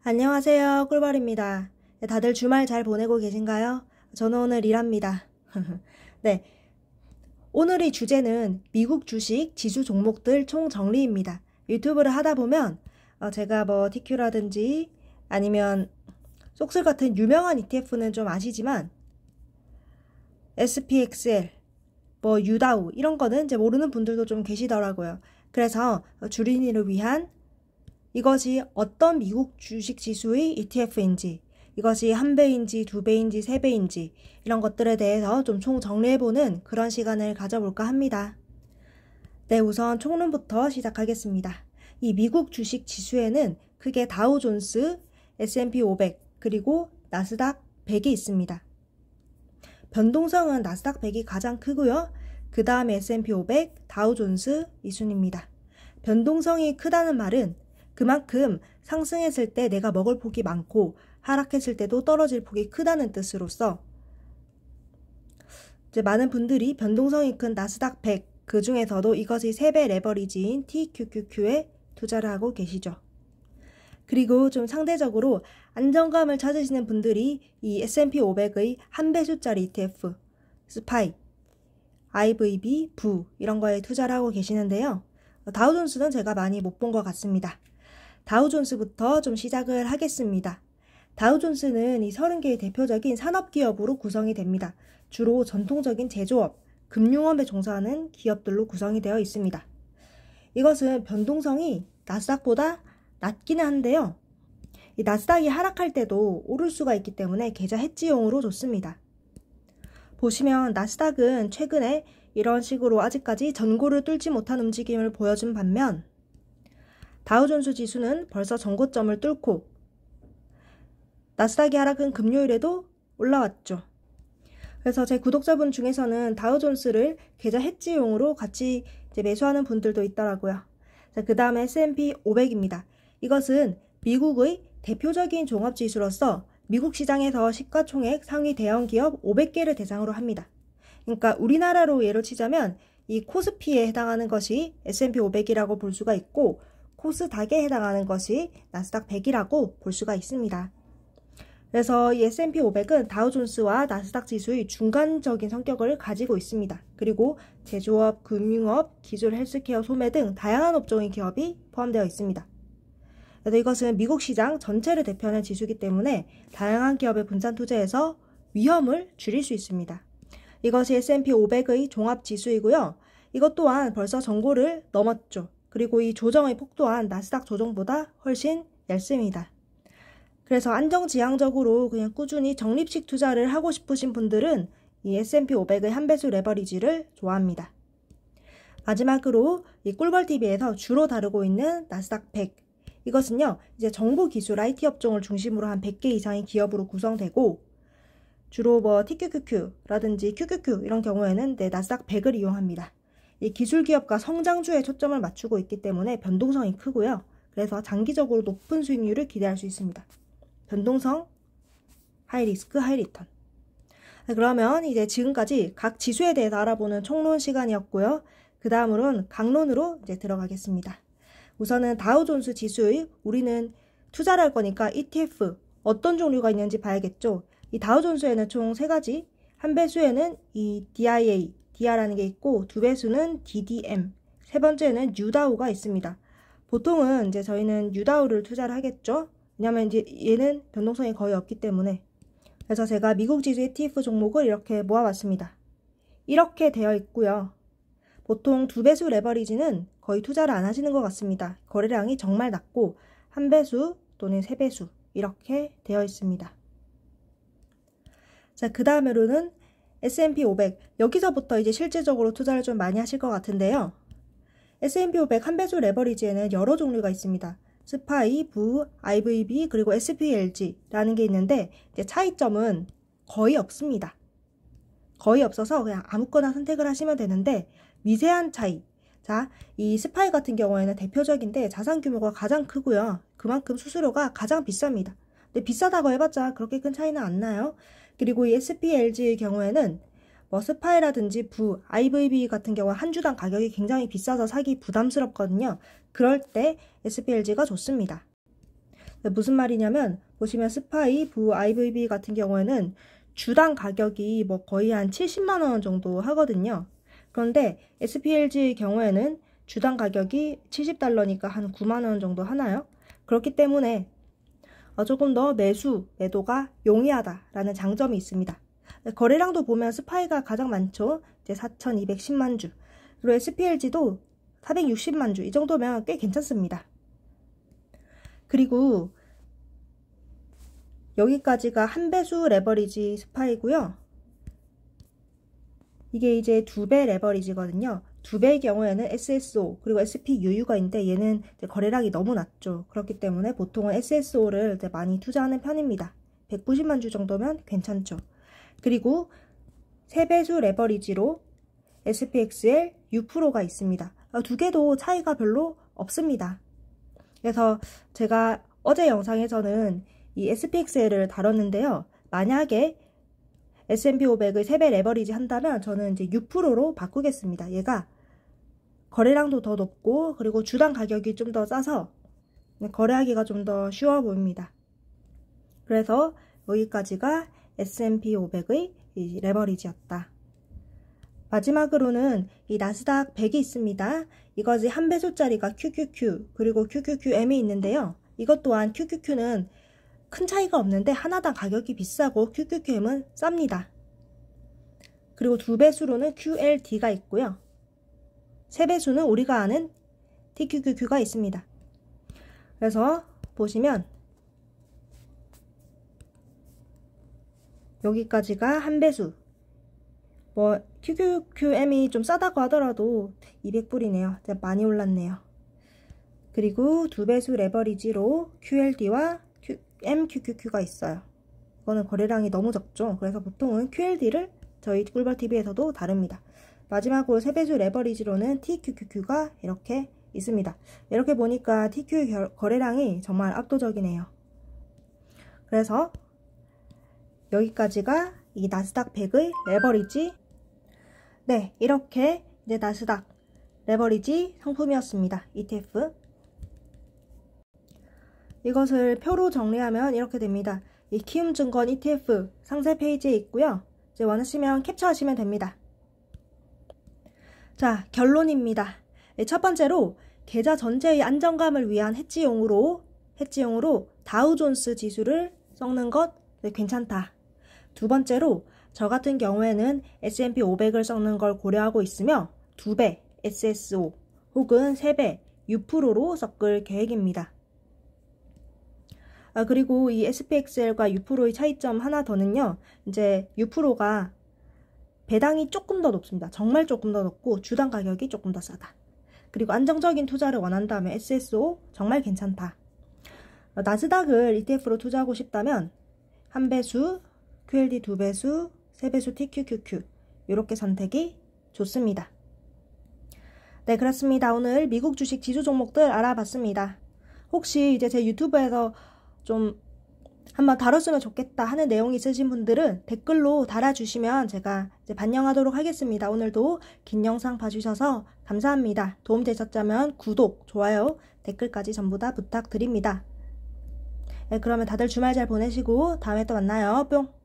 안녕하세요. 꿀벌입니다. 네, 다들 주말 잘 보내고 계신가요? 저는 오늘 일합니다. 네, 오늘의 주제는 미국 주식 지수 종목들 총정리입니다. 유튜브를 하다 보면 제가 뭐 TQ라든지 아니면 쏙슬 같은 유명한 ETF는 좀 아시지만 SPXL, 뭐 유다우 이런 거는 이제 모르는 분들도 좀 계시더라고요. 그래서 주린이를 위한 이것이 어떤 미국 주식 지수의 ETF인지, 이것이 한 배인지 두 배인지 세 배인지 이런 것들에 대해서 좀 총 정리해보는 그런 시간을 가져볼까 합니다. 네, 우선 총론부터 시작하겠습니다. 이 미국 주식 지수에는 크게 다우존스, S&P 500, 그리고 나스닥 100이 있습니다. 변동성은 나스닥 100이 가장 크고요. 그 다음에 S&P 500, 다우존스 이 순입니다. 변동성이 크다는 말은 그만큼 상승했을 때 내가 먹을 폭이 많고 하락했을 때도 떨어질 폭이 크다는 뜻으로서 이제 많은 분들이 변동성이 큰 나스닥 100, 그 중에서도 이것이 3배 레버리지인 TQQQ에 투자를 하고 계시죠. 그리고 좀 상대적으로 안정감을 찾으시는 분들이 이 S&P 500의 한 배수짜리 ETF, 스파이, IVB, 부 이런 거에 투자를 하고 계시는데요. 다우존스는 제가 많이 못 본 것 같습니다. 다우존스부터 좀 시작을 하겠습니다. 다우존스는 이 30개의 대표적인 산업기업으로 구성이 됩니다. 주로 전통적인 제조업, 금융업에 종사하는 기업들로 구성이 되어 있습니다. 이것은 변동성이 나스닥보다 낮기는 한데요. 이 나스닥이 하락할 때도 오를 수가 있기 때문에 계좌 해지용으로 좋습니다. 보시면 나스닥은 최근에 이런 식으로 아직까지 전고를 뚫지 못한 움직임을 보여준 반면 다우존스 지수는 벌써 전고점을 뚫고 나스닥이 하락은 금요일에도 올라왔죠. 그래서 제 구독자분 중에서는 다우존스를 계좌 해지용으로 같이 이제 매수하는 분들도 있더라고요. 그 다음에 S&P 500입니다. 이것은 미국의 대표적인 종합지수로서 미국 시장에서 시가총액 상위 대형 기업 500개를 대상으로 합니다. 그러니까 우리나라로 예로 치자면 이 코스피에 해당하는 것이 S&P 500이라고 볼 수가 있고 코스닥에 해당하는 것이 나스닥 100이라고 볼 수가 있습니다. 그래서 이 S&P 500은 다우존스와 나스닥 지수의 중간적인 성격을 가지고 있습니다. 그리고 제조업, 금융업, 기술 헬스케어, 소매 등 다양한 업종의 기업이 포함되어 있습니다. 그래서 이것은 미국 시장 전체를 대표하는 지수이기 때문에 다양한 기업에 분산 투자해서 위험을 줄일 수 있습니다. 이것이 S&P 500의 종합지수이고요. 이것 또한 벌써 전고를 넘었죠. 그리고 이 조정의 폭 또한 나스닥 조정보다 훨씬 얇습니다. 그래서 안정지향적으로 그냥 꾸준히 적립식 투자를 하고 싶으신 분들은 이 S&P 500의 한 배수 레버리지를 좋아합니다. 마지막으로 이 꿀벌TV에서 주로 다루고 있는 나스닥 100. 이것은요, 이제 정보기술 IT 업종을 중심으로 한 100개 이상의 기업으로 구성되고 주로 뭐 TQQQ라든지 QQQ 이런 경우에는 나스닥 100을 이용합니다. 이 기술기업과 성장주에 초점을 맞추고 있기 때문에 변동성이 크고요. 그래서 장기적으로 높은 수익률을 기대할 수 있습니다. 변동성, 하이리스크, 하이리턴. 그러면 이제 지금까지 각 지수에 대해서 알아보는 총론 시간이었고요. 그 다음으로는 강론으로 이제 들어가겠습니다. 우선은 다우존스 지수의 우리는 투자를 할 거니까 ETF 어떤 종류가 있는지 봐야겠죠. 이 다우존스에는 총 3가지, 한 배수에는 이 DIA, DR라는 게 있고 두 배수는 DDM, 세 번째는 유다우가 있습니다. 보통은 이제 저희는 유다우를 투자를 하겠죠. 왜냐면 이제 얘는 변동성이 거의 없기 때문에. 그래서 제가 미국 지수 ETF 종목을 이렇게 모아봤습니다. 이렇게 되어 있고요. 보통 두 배수 레버리지는 거의 투자를 안 하시는 것 같습니다. 거래량이 정말 낮고 한 배수 또는 세 배수 이렇게 되어 있습니다. 자, 그 다음으로는 S&P 500. 여기서부터 이제 실질적으로 투자를 좀 많이 하실 것 같은데요. S&P 500 한 배수 레버리지에는 여러 종류가 있습니다. 스파이, 부, IVB, 그리고 SPLG라는 게 있는데 이제 차이점은 거의 없습니다. 거의 없어서 그냥 아무거나 선택을 하시면 되는데 미세한 차이. 자, 이 스파이 같은 경우에는 대표적인데 자산 규모가 가장 크고요. 그만큼 수수료가 가장 비쌉니다. 근데 비싸다고 해봤자 그렇게 큰 차이는 안 나요. 그리고 이 SPLG의 경우에는 뭐 스파이라든지 부, IVB 같은 경우 한 주당 가격이 굉장히 비싸서 사기 부담스럽거든요. 그럴 때 SPLG가 좋습니다. 무슨 말이냐면 보시면 스파이, 부, IVB 같은 경우에는 주당 가격이 뭐 거의 한 70만 원 정도 하거든요. 그런데 SPLG의 경우에는 주당 가격이 70달러니까 한 9만 원 정도 하나요? 그렇기 때문에 조금 더 매도가 용이하다라는 장점이 있습니다. 거래량도 보면 스파이가 가장 많죠. 이제 4,210만 주. 그리고 SPLG도 460만 주. 이 정도면 꽤 괜찮습니다. 그리고 여기까지가 한 배수 레버리지 스파이고요. 이게 이제 2배 레버리지거든요. 2배의 경우에는 SSO 그리고 SPUU가 있는데 얘는 거래량이 너무 낮죠. 그렇기 때문에 보통은 SSO를 많이 투자하는 편입니다. 190만 주 정도면 괜찮죠. 그리고 3배수 레버리지로 SPXL U%가 있습니다. 두 개도 차이가 별로 없습니다. 그래서 제가 어제 영상에서는 이 SPXL을 다뤘는데요. 만약에 S&P 500을 3배 레버리지 한다면 저는 이제 6%로 바꾸겠습니다. 얘가 거래량도 더 높고 그리고 주당 가격이 좀 더 싸서 거래하기가 좀 더 쉬워 보입니다. 그래서 여기까지가 S&P 500의 이 레버리지였다. 마지막으로는 이 나스닥 100이 있습니다. 이것이 한 배수짜리가 QQQ 그리고 QQQM이 있는데요. 이것 또한 QQQ는 큰 차이가 없는데 하나당 가격이 비싸고 QQQM은 쌉니다. 그리고 2배수로는 QLD가 있고요. 3배수는 우리가 아는 TQQQ가 있습니다. 그래서 보시면 여기까지가 한 배수. 뭐 QQQM이 좀 싸다고 하더라도 200불이네요. 많이 올랐네요. 그리고 2배수 레버리지로 QLD와 MQQQ가 있어요. 이거는 거래량이 너무 적죠. 그래서 보통은 QLD를 저희 꿀벌TV에서도 다룹니다. 마지막으로 3배수 레버리지로는 TQQQ가 이렇게 있습니다. 이렇게 보니까 TQ 거래량이 정말 압도적이네요. 그래서 여기까지가 이 나스닥 100의 레버리지. 네, 이렇게 이제 나스닥 레버리지 상품이었습니다. ETF. 이것을 표로 정리하면 이렇게 됩니다. 이 키움증권 ETF 상세 페이지에 있고요. 이제 원하시면 캡처하시면 됩니다. 자, 결론입니다. 첫 번째로 계좌 전체의 안정감을 위한 해지용으로 다우존스 지수를 섞는 것 괜찮다. 두 번째로 저 같은 경우에는 S&P 500을 섞는 걸 고려하고 있으며 2배 SSO 혹은 3배 U%로 섞을 계획입니다. 그리고 이 SPXL과 U%의 차이점 하나 더는요. 이제 U%가 배당이 조금 더 높습니다. 정말 조금 더 높고 주당 가격이 조금 더 싸다. 그리고 안정적인 투자를 원한다면 SSO 정말 괜찮다. 나스닥을 ETF로 투자하고 싶다면 한 배수, QLD 2배수, 3배수 TQQQ 이렇게 선택이 좋습니다. 네, 그렇습니다. 오늘 미국 주식 지수 종목들 알아봤습니다. 혹시 이제 제 유튜브에서 좀 한번 다뤘으면 좋겠다 하는 내용이 있으신 분들은 댓글로 달아주시면 제가 이제 반영하도록 하겠습니다. 오늘도 긴 영상 봐주셔서 감사합니다. 도움되셨다면 구독, 좋아요, 댓글까지 전부 다 부탁드립니다. 네, 그러면 다들 주말 잘 보내시고 다음에 또 만나요. 뿅!